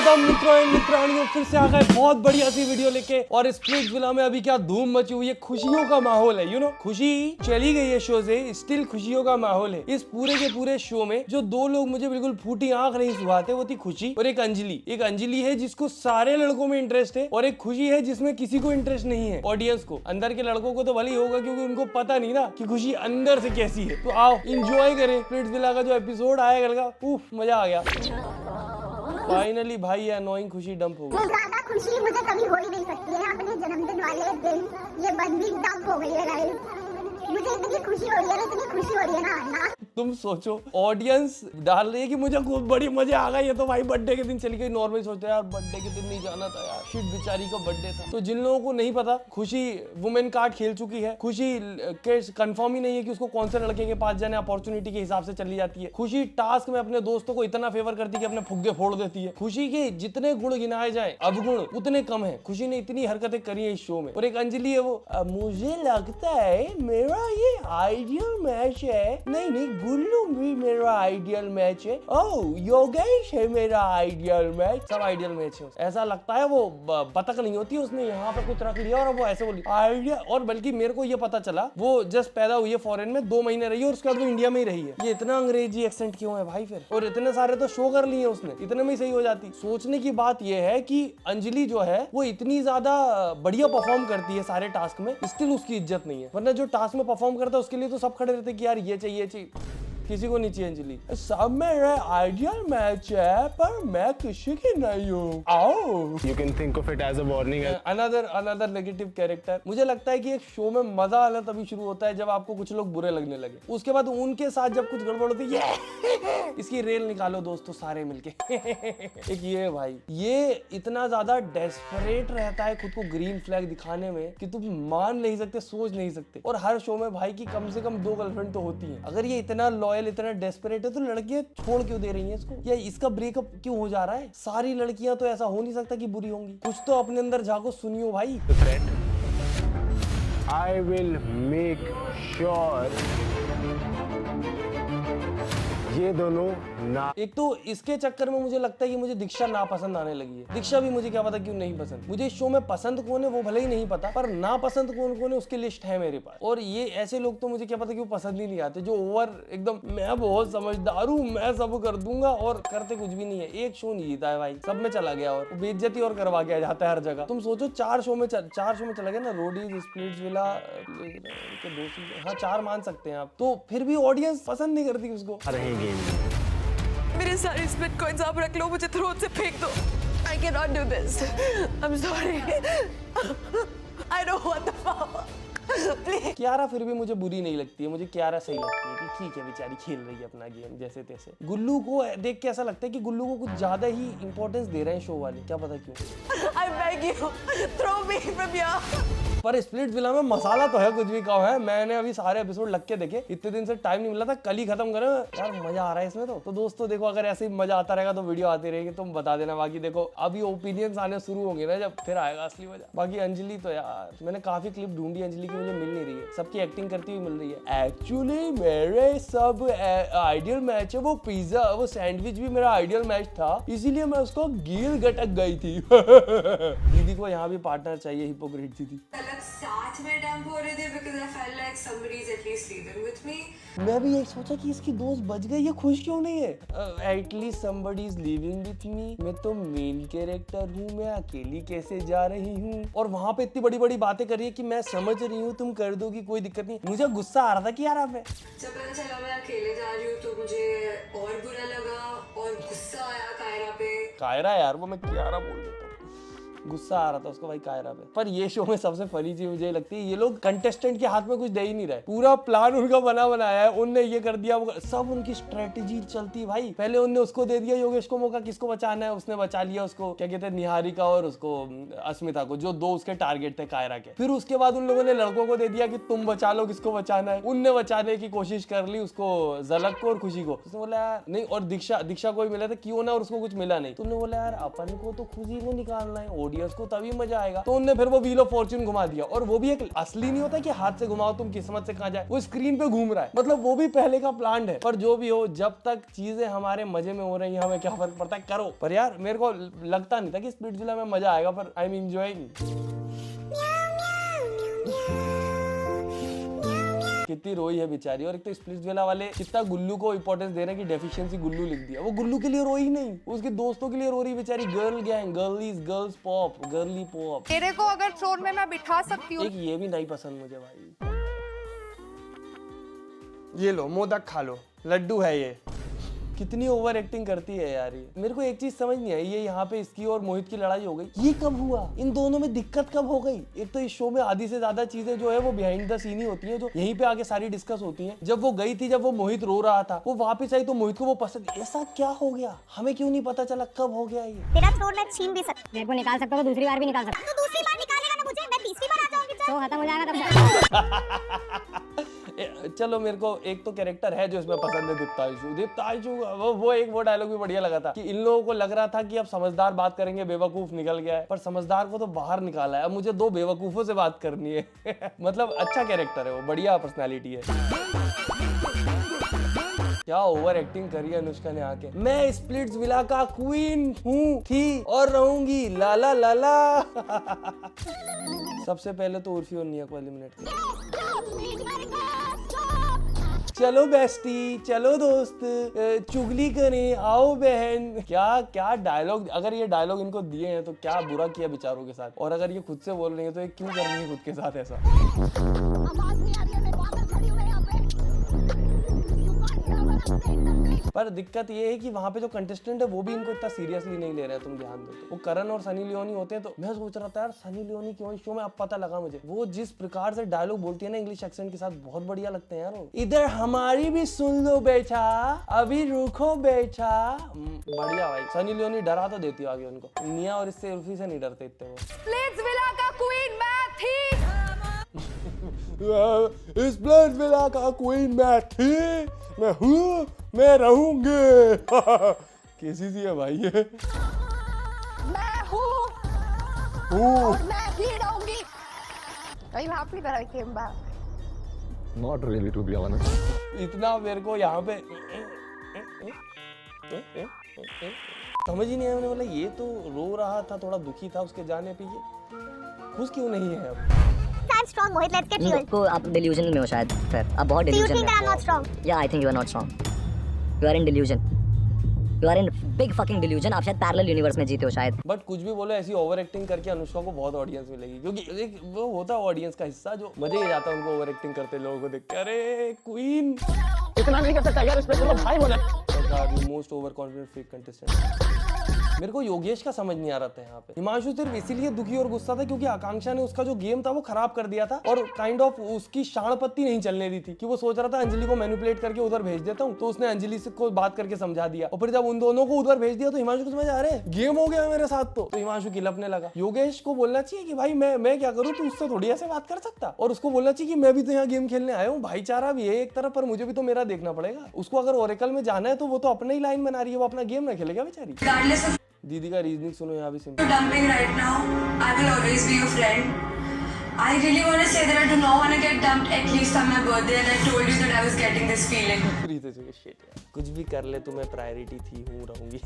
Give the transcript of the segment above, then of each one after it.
Welcome मित्रों and मित्रानियों, फिर से आ गए बहुत बढ़िया सी वीडियो लेके। और स्प्लिट्सविला में अभी क्या धूम मची हुई है, खुशियों का माहौल है। खुशी चली गई है शो से, स्टिल खुशियों का माहौल है। इस पूरे के पूरे शो में जो दो लोग मुझे बिल्कुल फूटी आंख नहीं सुहाते, वो थी खुशी और एक अंजलि। एक अंजलि है जिसको सारे लड़कों में इंटरेस्ट है, और एक खुशी है जिसमें किसी को इंटरेस्ट नहीं है। ऑडियंस को, अंदर के लड़कों को तो भले ही होगा क्योंकि उनको पता नहीं ना कि खुशी अंदर से कैसी है। तो आओ इंजॉय करें स्प्लिट्सविला का जो एपिसोड आया कल का। उफ, मजा आ गया। फाइनली भाई ये अनोइंग खुशी डंप हो गई। ज्यादा खुशी मुझे कभी हो ही नहीं सकती है। अपने जन्मदिन वाले दिन ये बंदी डंप हो गई है गाइस। मुझे इतनी खुशी हो रही है, इतनी खुशी हो रही है ना। तुम सोचो, ऑडियंस डाल रही है कि मुझे खूब बड़ी मजे आ गई। ये तो भाई बर्थडे के दिन चली गई। नॉर्मल सोचते हैं यार बर्थडे के दिन नहीं जाना था यार, शिट बेचारी का बर्थडे था। तो जिन लोगों को नहीं पता, खुशी वुमेन कार्ड खेल चुकी है। खुशी के कंफर्म ही नहीं है कि उसको कौन से लड़के के पास जाने, अपॉर्चुनिटी के हिसाब से चली जाती है। खुशी टास्क में अपने दोस्तों को इतना फेवर करती है कि अपने फुग्गे फोड़ देती है। खुशी के जितने गुण गिनाए जाए अवगुण उतने कम है। खुशी ने इतनी हरकतें करी है इस शो में। और एक अंजलि है वो, मुझे लगता है मेरा ये आइडियल मैच है। नहीं गुल्लू भी मेरा आइडियल मैच है। ओह योगेश है मेरा आइडियल मैच। सब आइडियल मैच है। ऐसा लगता है वो बतख नहीं होती, उसने यहाँ पे कुछ रख लिया और वो ऐसे बोली आइडिया। और बल्कि मेरे को ये पता चला वो जस्ट पैदा हुई है फॉरेन में, 2 महीने रही है और उसके बाद वो इंडिया में ही रही है। ये इतना अंग्रेजी एक्सेंट क्यों है भाई फिर? और इतने सारे तो शो कर लिए उसने, इतने में ही सही हो जाती। सोचने की बात ये है कि अंजलि जो है वो इतनी ज्यादा बढ़िया परफॉर्म करती है सारे टास्क में, स्टिल उसकी इज्जत नहीं है। वरना जो टास्क में परफॉर्म करता है उसके लिए तो सब खड़े रहते कि यार ये चाहिए, किसी को नहीं चाहिए अंजलि। सब मेरा आइडियल मैच है पर मैं किसी की नहीं हूँ। आओ You can think of it as a warning. Another negative character. मुझे लगता है कि एक शो में मजा आना तभी शुरू होता है जब आपको कुछ लोग बुरे लगने लगे। उसके बाद उनके साथ जब कुछ गड़बड़ होती है इसकी रेल निकालो दोस्तों सारे मिलके। एक ये भाई, ये इतना ज्यादा डेस्परेट रहता है खुद को ग्रीन फ्लैग दिखाने में कि तुम मान नहीं सकते, सोच नहीं सकते। और हर शो में भाई की कम से कम 2 गर्लफ्रेंड तो होती है। अगर ये इतना लॉयल, इतना डेस्परेट है तो लड़कियां छोड़ क्यों दे रही हैं इसको, या इसका ब्रेकअप क्यों हो जा रहा है? सारी लड़कियां तो ऐसा हो नहीं सकता कि बुरी होंगी। कुछ तो अपने अंदर झाको, सुनियो भाई। The threat. I will make sure ये दोनों ना। एक तो इसके चक्कर में मुझे लगता है कि मुझे दीक्षा ना पसंद आने लगी है। दीक्षा भी मुझे क्या पता क्यों नहीं पसंद। मुझे इस शो में पसंद कौन है वो भले ही नहीं पता, पर ना पसंद कौन है उसकी लिस्ट है मेरे पास। और ये ऐसे लोग तो मुझे क्या पता क्यों पसंद ही नहीं आते, जो ओवर एकदम मैं बहुत समझदार हूँ, मैं सब कर दूंगा और करते कुछ भी नहीं है। एक शो नहीं जीता है भाई, सब में चला गया और बेइज्जती और करवा के जाता है हर जगह। तुम सोचो 4 शो में चला गया ना, रोडीज, स्प्लिट्सविला के 2 सीजन, हाँ 4 मान सकते हैं आप। तो फिर भी ऑडियंस पसंद नहीं करती उसको। मेरे सारे स्प्लिट कॉइंस आप रख लो, मुझे थ्रोट से फेंक दो। I cannot do this. I'm sorry. I don't want the power. Please. Kiara फिर भी मुझे बुरी नहीं लगती है। मुझे कियारा सही लगती है कि ठीक है बेचारी खेल रही है अपना गेम जैसे तैसे। गुल्लू को देख के ऐसा लगता है कि गुल्लू को कुछ ज्यादा ही इंपॉर्टेंस दे रहे हैं शो वाले, क्या पता क्यों। I beg you, throw me from here. पर स्प्लिट्सविला में मसाला तो है, कुछ भी कहो है। मैंने अभी सारे एपिसोड लग के देखे, इतने दिन से टाइम नहीं मिला था, कल ही खत्म करें यार। मजा आ रहा है इसमें तो दोस्तों देखो, अगर ऐसे ही मजा आता रहेगा तो वीडियो आती रहेगी, तुम बता देना। बाकी देखो अभी ओपिनियंस आने शुरू होंगे ना, जब फिर आएगा असली मजा। बाकी अंजलि तो यार मैंने काफी क्लिप ढूंढी अंजलि की, मुझे मिल नहीं रही है। सबकी एक्टिंग करती हुई मिल रही है। एक्चुअली मेरे सब आइडियल मैच है, वो पिज्जा वो सैंडविच भी मेरा आइडियल मैच था, इसीलिए मैं उसको गिल गटक गई थी। दीदी को यहाँ भी पार्टनर चाहिए, हिपोक्रेट दीदी। साथ में डंप हो रहे थे because I felt like somebody is at least leaving with me. मैं भी एक सोचा कि इसकी दोस्त बच गई, ये खुश क्यों नहीं है? At least somebody is living with me। मैं तो मेन कैरेक्टर हूँ, मैं अकेली कैसे जा रही हूँ? और वहाँ पे इतनी बड़ी बड़ी बातें कर रही है कि मैं समझ रही हूँ, तुम कर दोगी, कोई दिक्कत नहीं। मुझे गुस्सा आ रहा था कि यार आप जब पता चला मैं अकेले जा रही हूँ तो मुझे और बुरा लगा और गुस्सा आया कायरा पे। कायरा यार, वो मैं कियारा बोल देता हूँ। गुस्सा आ रहा था उसको भाई कायरा पे। पर ये शो में सबसे फनी चीज मुझे लगती है, ये लोग कंटेस्टेंट के हाथ में कुछ दे ही नहीं रहे। पूरा प्लान उनका बनाया है, उनने ये कर दिया, वो सब उनकी स्ट्रेटेजी चलती है भाई। पहले उनने उसको दे दिया योगेश को मौका, किसको बचाना है, उसने बचा लिया उसको, क्या कहते हैं, निहारिका और उसको अस्मिता को, जो 2 उसके टारगेट थे कायरा के। फिर उसके बाद उन लोगों ने लड़कों को दे दिया कि तुम बचा लो, किसको बचाना है। उनने बचाने की कोशिश कर ली उसको, झलक को और खुशी को। उसने बोला नहीं, और दीक्षा को भी मिला था क्यों ना, और उसको कुछ मिला नहीं। तुमने बोला यार अपन को तो खुशी को निकालना है, ऑडियंस को तभी मजा आएगा। तो उनने फिर वो व्हील ऑफ फॉर्च्यून घुमा दिया, और वो भी एक असली नहीं होता कि हाथ से घुमाओ तुम किस्मत से कहां जाए, वो स्क्रीन पे घूम रहा है, मतलब वो भी पहले का प्लान है। पर जो भी हो, जब तक चीजें हमारे मजे में हो रही है हमें क्या फर्क पड़ता है, करो। पर यार मेरे को लगता नहीं था कि स्प्लिट्सविला में मजा आएगा, पर आई एम एंजॉयिंग। कितनी रोई है बेचारी। और एक तो स्प्लिट्सविला वाले कितना गुल्लू को इंपॉर्टेंस दे रहे हैं कि डेफिशिएंसी गुल्लू लिख दिया। वो गुल्लू के लिए रोई नहीं, उसके दोस्तों के लिए रो रही बेचारी। Girl gang, girlies, girls pop, girly pop. तेरे को अगर ट्रोन में मैं बिठा सकती हूँ। एक ये भी नहीं पसंद मुझे भाई। ये लो मोदक खा लो, लड्डू है ये। कितनी ओवर एक्टिंग करती है यार ये। मेरे को एक चीज समझ नहीं आई, ये यहाँ पे इसकी और मोहित की लड़ाई हो गई, ये कब हुआ? इन दोनों में दिक्कत कब हो गई? एक तो इस शो में आधी से ज्यादा चीजें जो है वो बिहाइंड द सीन ही होती हैं, जो यहीं पे आके सारी डिस्कस होती हैं। जब वो गई थी, जब वो मोहित रो रहा था, वो वापस आई तो मोहित को वो पसंद, ऐसा क्या हो गया? हमें क्यों नहीं पता चला कब हो गया ये? तेरा थ्रोन मैं छीन भी सकती मेरे को निकाल सकता हो तो दूसरी बार भी निकाल सकता हूँ। तो दूसरी बार निकालेगा ना मुझे, मैं तीसरी बार आ जाऊंगी। हो, खत्म हो जाएगा तब चलो मेरे को एक तो कैरेक्टर है जो इसमें पसंद है, दीप्तांशु। दीप्तांशु वो एक वो डायलॉग भी बढ़िया लगा था कि इन लोगों को लग रहा था कि अब समझदार बात करेंगे, बेवकूफ निकल गया है, पर समझदार को तो बाहर निकाला है। अब मुझे दो बेवकूफों से बात करनी है। मतलब अच्छा कैरेक्टर है वो, बढ़िया पर्सनालिटी है। क्या ओवर एक्टिंग करी है अनुष्का ने आके। मैं स्प्लिट्सविला का क्वीन हूँ, थी और रहूंगी, लाला लाला। सबसे पहले तो उर्फी और निया को एलिमिनेट किया। चलो बेस्टी, चलो दोस्त, चुगली करें, आओ बहन। क्या क्या डायलॉग। अगर ये डायलॉग इनको दिए हैं तो क्या बुरा किया बेचारों के साथ, और अगर ये खुद से बोल रही है तो ये क्यों कर रही है खुद के साथ ऐसा? पर दिक्कत ये है कि वहाँ पे जो कंटेस्टेंट है वो भी इनको इतना सीरियसली नहीं ले रहे हैं। तुम ध्यान दो तो वो करण और सनी लियोनी होते हैं, तो मैं सोच रहा था यार सनी लियोनी क्यों इस शो में, अब पता लगा मुझे। वो जिस प्रकार से डायलॉग बोलती है ना इंग्लिश एक्सेंट के साथ, बहुत बढ़िया लगते हैं यार वो। इधर हमारी भी सुन लो बेटा, अभी रुको बेटा। बढ़िया भाई। सनी लियोनी डरा तो देती है आगे उनको। निया और इससे उर्फी से नहीं डरते इतने वो। स्प्लिट्सविला का क्वीन मैं थी। स्प्लिट्सविला का क्वीन मैं थी, मैं हूँ, मैं रहूंगी। कैसी सी है भाई ये? मैं हूँ और मैं ही रहूंगी। Are you happy that I came back? Not really, to be honest. इतना मेरे को यहाँ पे समझ ही नहीं आया। मैंने बोला ये तो रो रहा था, थोड़ा दुखी था उसके जाने पे, ये खुश क्यों नहीं है अब? I'm strong, Mohit. Let's get real. को आप delusion में हो शायद सर, आप बहुत Do you delusion think में that I'm हो। not strong? Yeah, I think you are not strong. You are in delusion. You are in big fucking delusion. आप शायद पैरेलल यूनिवर्स में जीते हो शायद। बट कुछ भी बोलो, ऐसी ओवर एक्टिंग करके अनुष्का को बहुत ऑडियंस मिलेगी, क्योंकि एक वो होता है ऑडियंस का हिस्सा जो मजे ही आता है उनको ओवर एक्टिंग करते लोगों को देख के। अरे क्वीन इतना नहीं कर सकता यार, इसमें तो भाई बोले। Most over confident fake contestant. मेरे को योगेश का समझ नहीं आ रहा था यहाँ पे। हिमांशु सिर्फ इसीलिए दुखी और गुस्सा था क्योंकि आकांक्षा ने उसका जो गेम था वो खराब कर दिया था, और काइंड ऑफ उसकी शाण पत्ती नहीं चलने दी थी कि वो सोच रहा था अंजलि को मैनिपुलेट करके उधर भेज देता हूँ, तो उसने अंजलि से को बात करके समझा दिया, और फिर जब उन दोनों को उधर भेज दिया तो हिमांशु को समझ आ रहे गेम हो गया मेरे साथ, तो हिमांशु किलपने लगा। योगेश को बोलना चाहिए कि भाई मैं क्या करूँ, तू उससे थोड़ी ऐसे बात कर सकता, और उसको बोलना चाहिए कि मैं भी तो यहाँ गेम खेलने आया हूँ, भाईचारा भी है एक तरफ, पर मुझे भी तो मेरा देखना पड़ेगा। उसको अगर ओरेकल में जाना है तो वो तो अपना ही लाइन बना रही है, वो अपना गेम ना खेलेगा बेचारी। Regardless of दीदी का रीजनिंग सुनो यहाँ भी simple. dumping right now, I will always be your friend. I really want to say that I do not want to get dumped at least on my birthday, and I told you that I was getting this feeling. कुछ भी कर ले, तुम्हें priority थी, हूँ रहूंगी।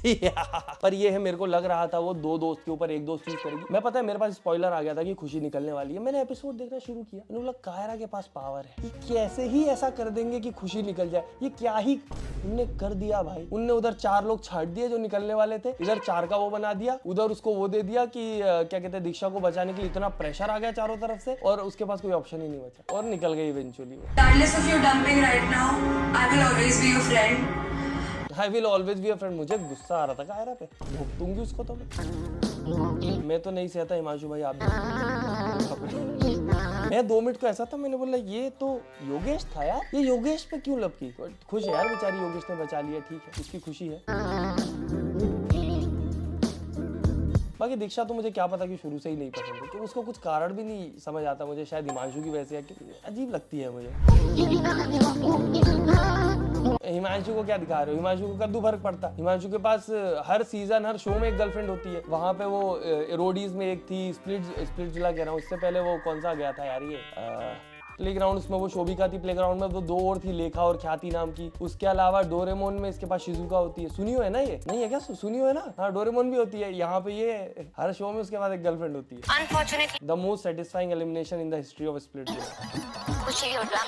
पर ये है, मेरे को लग रहा था वो दो दोस्त के ऊपर एक दोस्त चूज करेगी। मैं पता है मेरे पास स्पॉइलर आ गया था कि खुशी निकलने वाली है। मैंने एपिसोड देखना शुरू किया, मैंने बोला कायरा के पास पावर है, ये कैसे ही ऐसा कर देंगे कि खुशी निकल जाए। ये क्या ही उनने कर दिया भाई। उनने उधर 4 लोग छाट दिए जो निकलने वाले थे, इधर 4 का वो बना दिया, उधर उसको वो दे दिया कि क्या कहते हैं, दीक्षा को बचाने के लिए इतना प्रेशर आ गया चारों तरफ से, और उसके पास कोई ऑप्शन ही नहीं बचा, और निकल गई इवेंचुअली वो। Regardless of you dumping right now, I will always be your friend. I will always be a friend। मुझे गुस्सा आ रहा था कायरा पे, भुगतूंगी उसको तो मैं तो नहीं सहता। हिमांशु भाई आप मैं 2 मिनट को ऐसा था, मैंने बोला ये तो योगेश था यार, ये योगेश पे क्यों लपकी। खुश है यार बेचारी, योगेश ने बचा लिया, ठीक है, उसकी खुशी है। बाकी दीक्षा तो मुझे क्या पता कि शुरू से ही नहीं पसंद है, तो उसको कुछ कारण भी नहीं समझ आता मुझे, शायद हिमांशु की वजह से, अजीब लगती है मुझे। हिमांशु को क्या दिखा रहे हो? हिमांशु को कद्दू फर्क पड़ता? हिमांशु के पास हर सीजन हर शो में एक गर्लफ्रेंड होती है। वहां पे वो रोडीज में एक थी, स्प्लिट जिला कह रहा हूँ, उससे पहले वो कौन सा गया था यार ये प्लेग्राउंड, उसमें वो शोभिका थी, प्लेग्राउंड में वो 2 और थी, लेखा और ख्याति नाम की। उसके अलावा डोरेमोन में इसके पास शिजुका होती है। सुनियो है ना, ये नहीं है क्या? सुनियो है ना? हाँ, डोरेमोन भी होती है। यहाँ पे ये हर शो में उसके पास एक गर्लफ्रेंड होती है। Unfortunately the most satisfying elimination in the history of split जिला। खुशी हो रहा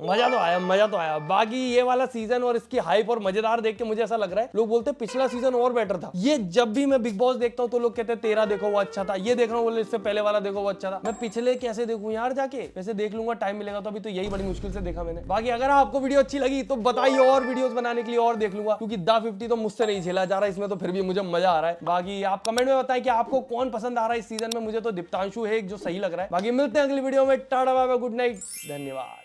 मजा तो आया। बाकी ये वाला सीजन और इसकी हाइप और मजेदार देख के मुझे ऐसा लग रहा है, लोग बोलते हैं पिछला सीजन और बेटर था। ये जब भी मैं बिग बॉस देखता हूँ तो लोग कहते हैं 13 देखो वो अच्छा था, ये देख रहा हूँ बोले इससे पहले वाला देखो वो अच्छा था। मैं पिछले कैसे देखूं यार जाके? वैसे देख लूंगा, टाइम मिलेगा तो। अभी तो यही बड़ी मुश्किल से देखा मैंने। बाकी अगर आपको वीडियो अच्छी लगी तो बताइए, और वीडियोस बनाने के लिए और देख लूंगा, क्योंकि द 50 तो मुझसे नहीं झेला जा रहा इसमें, तो फिर भी मुझे मजा आ रहा है। बाकी आप कमेंट में बताएं कि आपको कौन पसंद आ रहा है इस सीजन में। मुझे तो दीप्तांशु है जो सही लग रहा है। बाकी मिलते हैं अगली वीडियो में। Tata bye bye, good night, धन्यवाद।